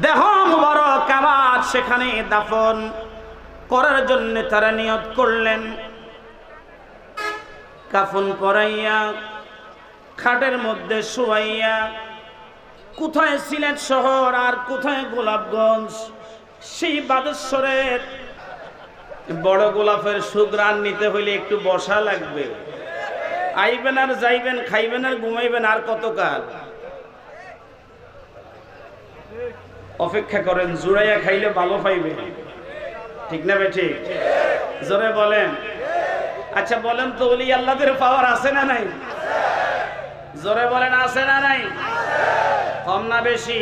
দেহ মুবারক আবার সেখানে দাফন করার জন্য তারা নিয়ত করলেন। কাফন পরাইয়া খাটের মধ্যে শুয়াইয়া, কোথায় সিলেট শহর আর কোথায় গোলাপগঞ্জ, সেই বাদেশ্বরের বড় গোলাপের সুঘ্রাণ নিতে হইলে একটু বসা লাগবে। আইবেন আর যাইবেন, খাইবেন আর ঘুমাইবেন, আর কতকাল অপেক্ষা করেন। জুড়াইয়া খাইলে ভালো পাইবে, ঠিক না বেঠিক? জোরে বলেন। আচ্ছা বলেন তো, ওলি আল্লাহদের পাওয়ার আছে না নাই? জোরে বলেন, আছে না নাই? কম না বেশি?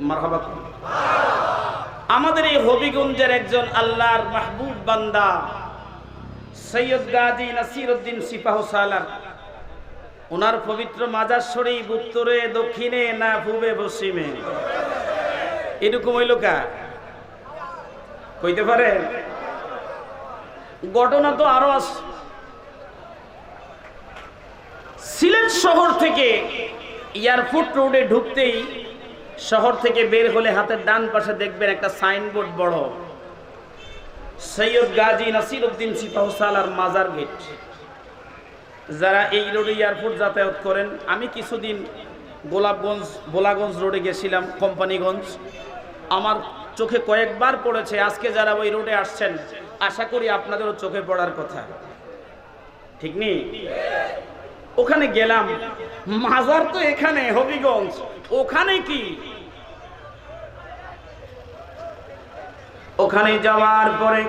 মারহাবা। আমাদের এই হবিগঞ্জের একজন আল্লাহর মাহবুব বান্দা সৈয়দ গাজী নাসিরউদ্দিন সিপাহসালার, ওনার পবিত্র মাজার শরীফ উত্তরে দক্ষিণে না পূবে পশ্চিমে, এরকম হইল কা কইতে পারে? ঘটনা তো আরো আছে। সিলেট শহর থেকে এয়ারপোর্ট রোডে ঢুকতেই, শহর থেকে বের হলে হাতের ডান পাশে দেখবেন একটা সাইনবোর্ড বড়, সৈয়দ গাজী নাসিরউদ্দিন সিপাহসালার মাজার গেট। যারা এই রোডে এয়ারপোর্ট যাতায়াত করেন, আমি কিছুদিন বোলাগঞ্জ রোডে গেছিলাম, কোম্পানিগঞ্জ, আমার চোখে কয়েকবার পড়েছে। আজকে যারা ওই রোডে আসছেন, আশা করি আপনাদেরও চোখে পড়ার কথা, ঠিক নেই? ওখানে গেলাম, মাজার তো এখানে হবিগঞ্জ, ওখানে কি? ওখানে যাওয়ার পরে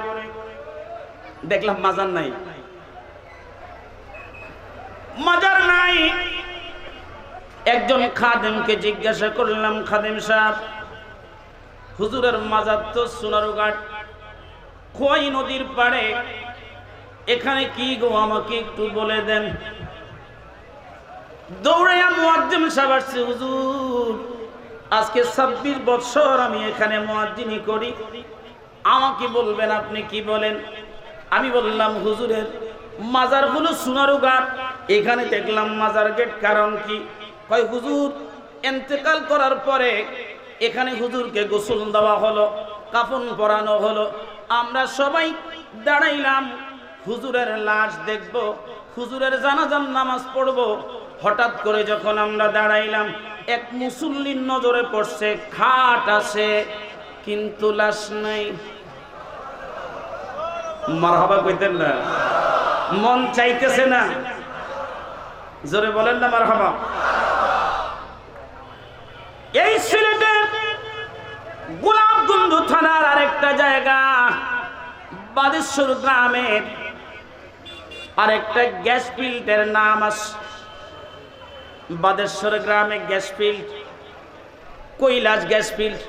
দেখলাম মাজার নাই, মাজার নাই। একজন খাদেমকে জিজ্ঞাসা করলাম, খাদেম সাহেব, হুজুরের মাজার তো সোনারুঘাট খোয়াই নদীর পাড়ে, এখানে কি গো, আমাকে একটু বলে দেন। দৌড়াইয়া মুয়াজ্জিন সাহেব আসছে, হুজুর আজকে 26 বছর আমি এখানে মুয়াজ্জিনি করি, আমাকে বলবেন আপনি কি বলেন। আমি বললাম, হুজুরের মাজার হলো সোনারুঘাট, এখানে দেখলাম মাজার গেট, কারণ কি? কয় হুজুর ইন্তেকাল করার পরে এখানে হুজুরকে গোসল দেওয়া হলো, কাফন পরানো হলো, আমরা সবাই দাঁড়াইলাম হুজুরের লাশ দেখব, হুজুরের জানাজার নামাজ পড়ব। হঠাৎ করে যখন আমরা দাঁড়াইলাম, এক মুসল্লির নজরে পড়ছে, খাট আছে কিন্তু লাশ নাই। মারহাবা কইতেন না? মন চাইতেছে না? জোরে বলেন না মারহাবা। এই সিলেটের গোলাপগঞ্জ থানার আরেকটা জায়গা, বাদেশ্বর গ্রামের আরেকটা গ্যাস ফিল্ডের নাম আছে। বাদেশ্বর গ্রামে gas field, Kailash gas field,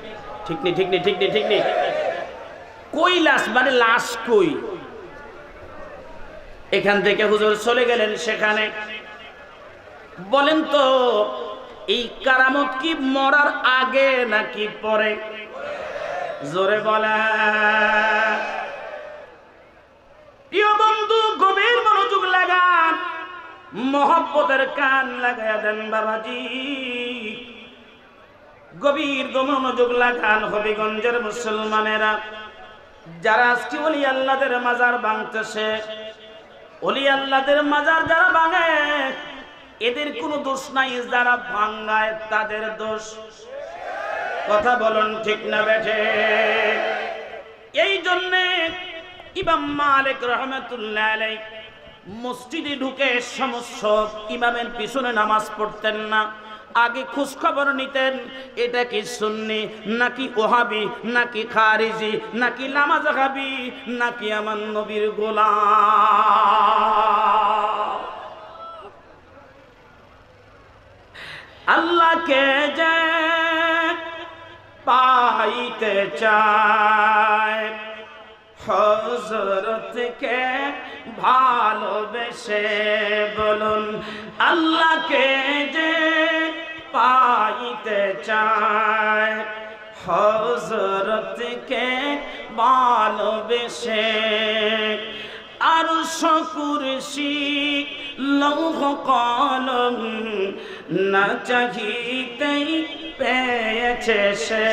ঠিক নেই? ঠিক নেই? ঠিক নেই? ঠিক নেই? কৈলাস মানে লাশ কই। এখান থেকে হুজুর চলে গেলেন সেখানে। বলেন তো, এই কারামত কি মরার আগে নাকি পরে? জোরে বলে। প্রিয় বন্ধু, গভীর মনোযোগ লাগান, মহব্বতের কান লাগায়া দেন বাবাজি, গভীর মনোযোগ লাগান। হবিগঞ্জের মুসলমানেরা যারা আজকে ওলি আল্লাহদের মাজার ভাঙতেছে, ওলি আল্লাহদের মাজার যারা ভাঙে, এদের কোনো দোষ নাই, যারা ভাঙায় তাদের দোষ। কথা বলুন ঠিক না বেঠে? এই জন্যে ইমাম মালিক রহমাতুল্লাহ আলাইহি মসজিদে ঢুকে সমস্ত ইমামের পিছনে নামাজ পড়তেন না, আগে খোঁজ খবর নিতেন, এটা কি সুন্নি নাকি ওহাবি নাকি খারিজি নাকি লামাযহাবি নাকি আমার নবীর গোলাম। আল্লাহকে যে পাইতে চায়, হযরতকে ভালোবেসে বলুন, আল্লাহকে যে পাইতে চায়, হযরতকে ভালোবেসে। আরশ কুরসি লৌহ কলম না চাহিতেই পেয়ে হয়েছে সে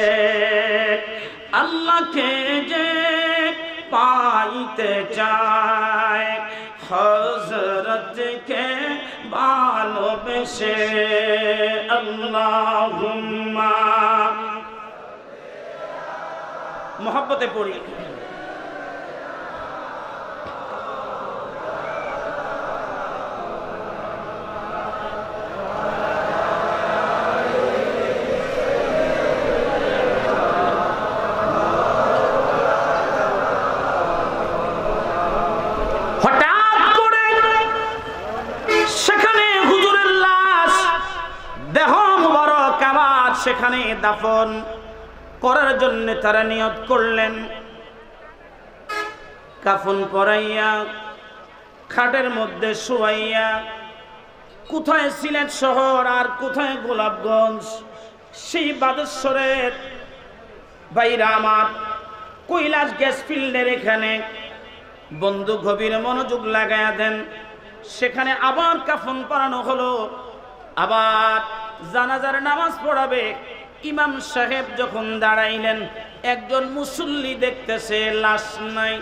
আল্লাহকে যে পাইতে চায় হযরতকে ভালোবেসে আল্লাহুম্মা মহব্বতে পড়ি সেখানে দাফন করার জন্য তারা নিয়ত করলেন কাফন পরাইয়া খাটের মধ্যে শুয়াইয়া কোথায় সিলেট শহর আর কোথায় গোলাপগঞ্জ সেই বাদেশ্বরের বাইরা আমার কৈলাস গ্যাস ফিল্ডের এখানে বন্ধু গভীর মনোযোগ লাগায়া দেন সেখানে আবার কাফন পরানো হলো আবার জানাজার নামাজ পড়াবে ইমাম সাহেব যখন দাঁড়াইলেন একজন মুসল্লি দেখতেছে লাশ নাই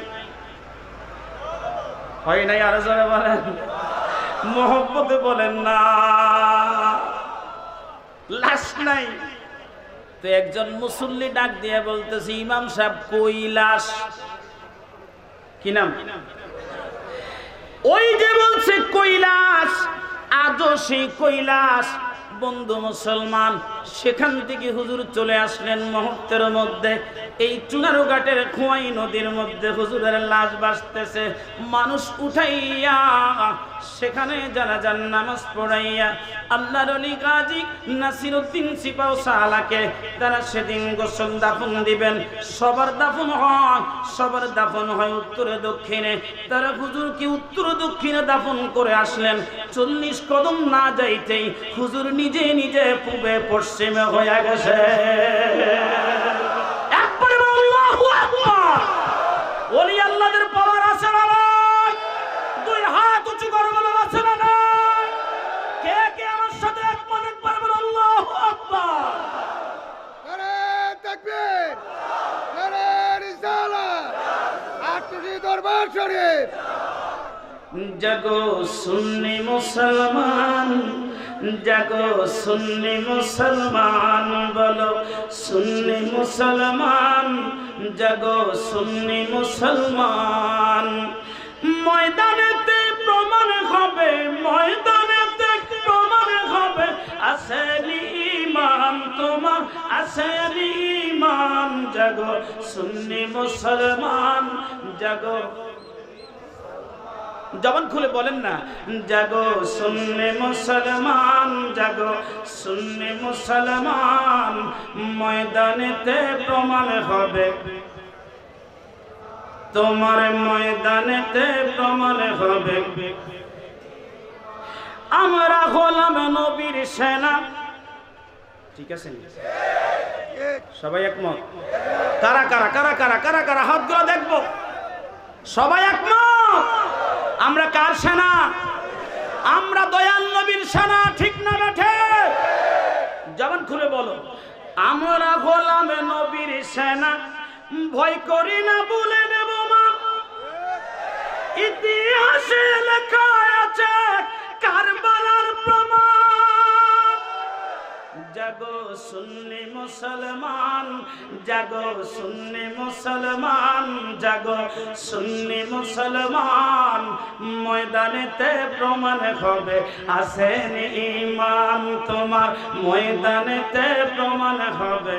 হয় নাই আরো জোরে বলেন মহব্বতে বলেন না লাশ নাই তো একজন মুসল্লি ডাক দিয়ে বলতেছে ইমাম সাহেব কই লাশ কি নাম ওই যে বলছে কৈলাস আজও সেই কৈলাস বন্ধু মুসলমান সেখান থেকে হুজুর চলে আসলেন মুহূর্তের মধ্যে এই চুনারু ঘাটের খোয়াই নদীর মধ্যে হুজুরের লাশ ভাসতেছে মানুষ উঠাইয়া সেখানে জানাজার নামাজ পড়াইয়া আল্লাহর ওলি গাজী নাসিরউদ্দিন সিপাহ সালাকে তারা সেদিন গোসল দাফন দিবেন সবার দাফন হয় উত্তরে দক্ষিণে তারা হুজুরকে উত্তর দক্ষিণে দাফন করে আসলেন 40 কদম না যাইতেই হুজুর নিজে নিজে পূবে পশ্চিমে হয়ে গেছে একবার আল্লাহু আকবার ওলি আল্লাহদের পাওয়ার আছে না দুই হাত উঁচু করে বলো আছে না কে কে আমার সাথে একমত একবার বলো আল্লাহু আকবার নারে তাকবীর নারে রিসালাত আটটি দরবার শরীফ জাগো সুন্নি মুসলমান জাগো সুন্নি মুসলমান বলো সুন্নি মুসলমান জাগো সুন্নি মুসলমান ময়দানেতে প্রমাণ হবে আসেনি ঈমান তোমার আসেনি ঈমান জাগো সুন্নি মুসলমান জাগো জবান খুলে বলেন না জাগো সুন্নি মুসলমান জাগো সুন্নি মুসলমান ময়দানেতে প্রমাণ হবে তোমার ময়দানেতে প্রমাণ হবে আমরা হলাম নবীর সেনা ঠিক আছে সবাই একমত কারা কারা কারা কারা কারা কারা হাতগুলো দেখবো সবাই একমত আমরা কার সেনা আমরা দয়াল নবীর সেনা ঠিক না বেঠে জবান খুলে বলো আমরা হলাম নবীর সেনা ভয় করি না বলে দেব মা ইতিহাসে লেখা আছে কারবালার প্রমাণ জাগো সুন্নি মুসলমান জাগো সুন্নি মুসলমান জাগো সুন্নি মুসলমান ময়দানেতে প্রমাণ হবে আসেনি ঈমান তোমার ময়দানেতে প্রমাণ হবে